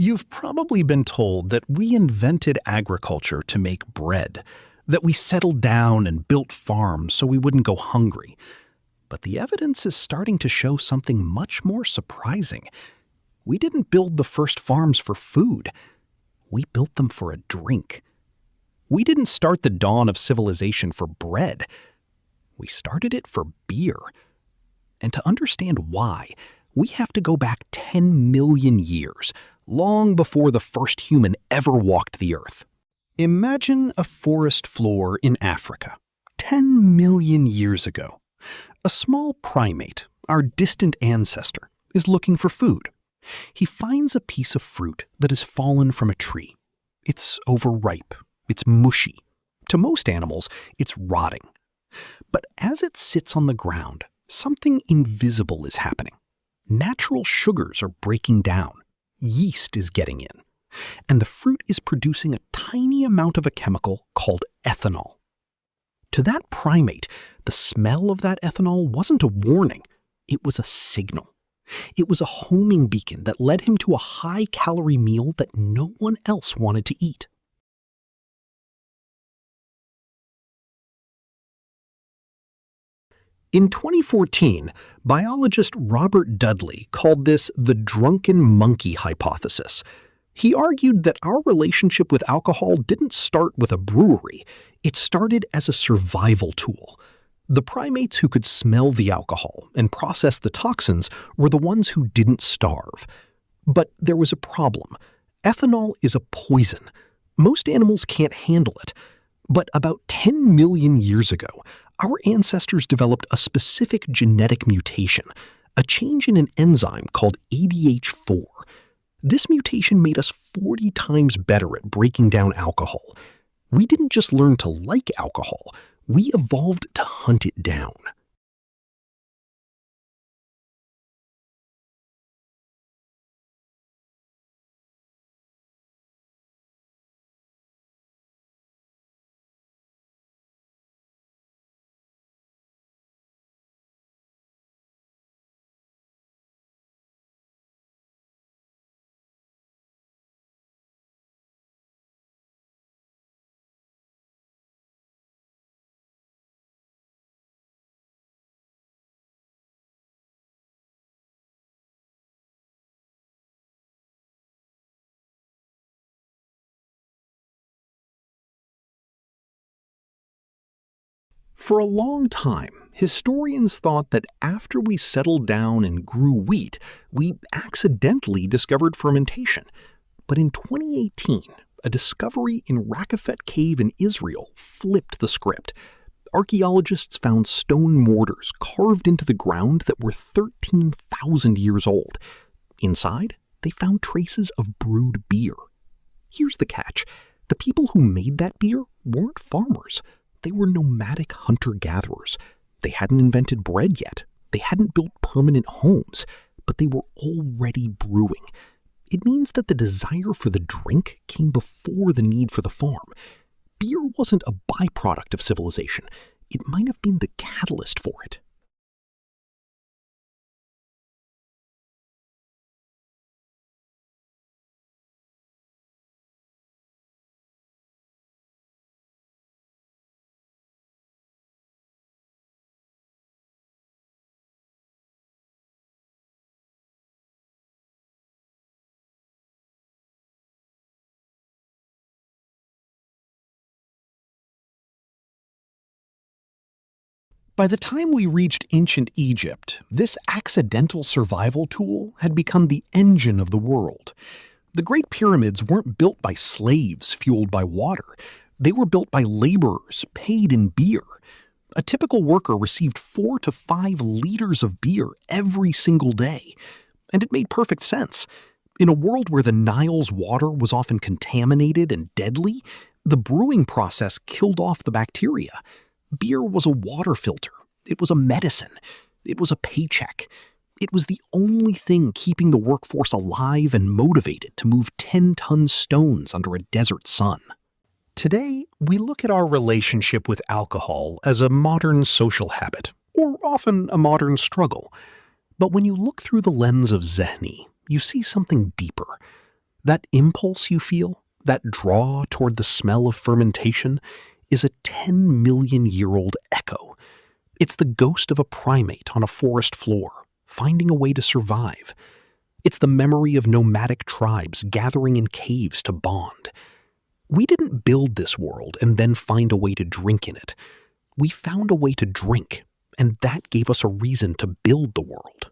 You've probably been told that we invented agriculture to make bread, that we settled down and built farms so we wouldn't go hungry. But the evidence is starting to show something much more surprising. We didn't build the first farms for food. We built them for a drink. We didn't start the dawn of civilization for bread. We started it for beer. And to understand why, we have to go back 10 million years, long before the first human ever walked the earth. Imagine a forest floor in Africa, 10 million years ago. A small primate, our distant ancestor, is looking for food. He finds a piece of fruit that has fallen from a tree. It's overripe. It's mushy. To most animals, it's rotting. But as it sits on the ground, something invisible is happening. Natural sugars are breaking down. Yeast is getting in. And the fruit is producing a tiny amount of a chemical called ethanol. To that primate, the smell of that ethanol wasn't a warning. It was a signal. It was a homing beacon that led him to a high-calorie meal that no one else wanted to eat. In 2014, biologist Robert Dudley called this the Drunken Monkey Hypothesis. He argued that our relationship with alcohol didn't start with a brewery. It started as a survival tool. The primates who could smell the alcohol and process the toxins were the ones who didn't starve. But there was a problem. Ethanol is a poison. Most animals can't handle it. But about 10 million years ago, our ancestors developed a specific genetic mutation, a change in an enzyme called ADH4. This mutation made us 40 times better at breaking down alcohol. We didn't just learn to like alcohol, we evolved to hunt it down. For a long time, historians thought that after we settled down and grew wheat, we accidentally discovered fermentation. But in 2018, a discovery in Rakafet Cave in Israel flipped the script. Archaeologists found stone mortars carved into the ground that were 13,000 years old. Inside, they found traces of brewed beer. Here's the catch. The people who made that beer weren't farmers. They were nomadic hunter-gatherers. They hadn't invented bread yet. They hadn't built permanent homes, but they were already brewing. It means that the desire for the drink came before the need for the farm. Beer wasn't a byproduct of civilization. It might have been the catalyst for it. By the time we reached ancient Egypt, this accidental survival tool had become the engine of the world. The Great Pyramids weren't built by slaves fueled by water. They were built by laborers paid in beer. A typical worker received 4 to 5 liters of beer every single day. And it made perfect sense. In a world where the Nile's water was often contaminated and deadly, the brewing process killed off the bacteria. Beer was a water filter. It was a medicine. It was a paycheck. It was the only thing keeping the workforce alive and motivated to move 10-ton stones under a desert sun. Today, we look at our relationship with alcohol as a modern social habit, or often a modern struggle. But when you look through the lens of Zehni, you see something deeper. That impulse you feel, that draw toward the smell of fermentation, is a 10-million-year-old echo. It's the ghost of a primate on a forest floor, finding a way to survive. It's the memory of nomadic tribes gathering in caves to bond. We didn't build this world and then find a way to drink in it. We found a way to drink, and that gave us a reason to build the world.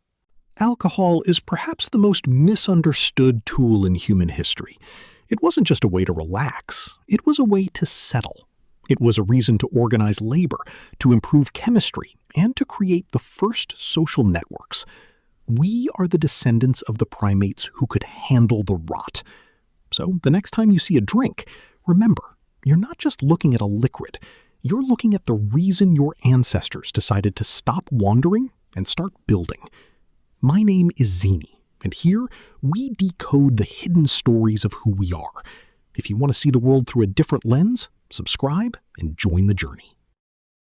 Alcohol is perhaps the most misunderstood tool in human history. It wasn't just a way to relax, it was a way to settle. It was a reason to organize labor, to improve chemistry, and to create the first social networks. We are the descendants of the primates who could handle the rot. So the next time you see a drink, remember, you're not just looking at a liquid. You're looking at the reason your ancestors decided to stop wandering and start building. My name is Zini, and here we decode the hidden stories of who we are. If you want to see the world through a different lens, subscribe and join the journey.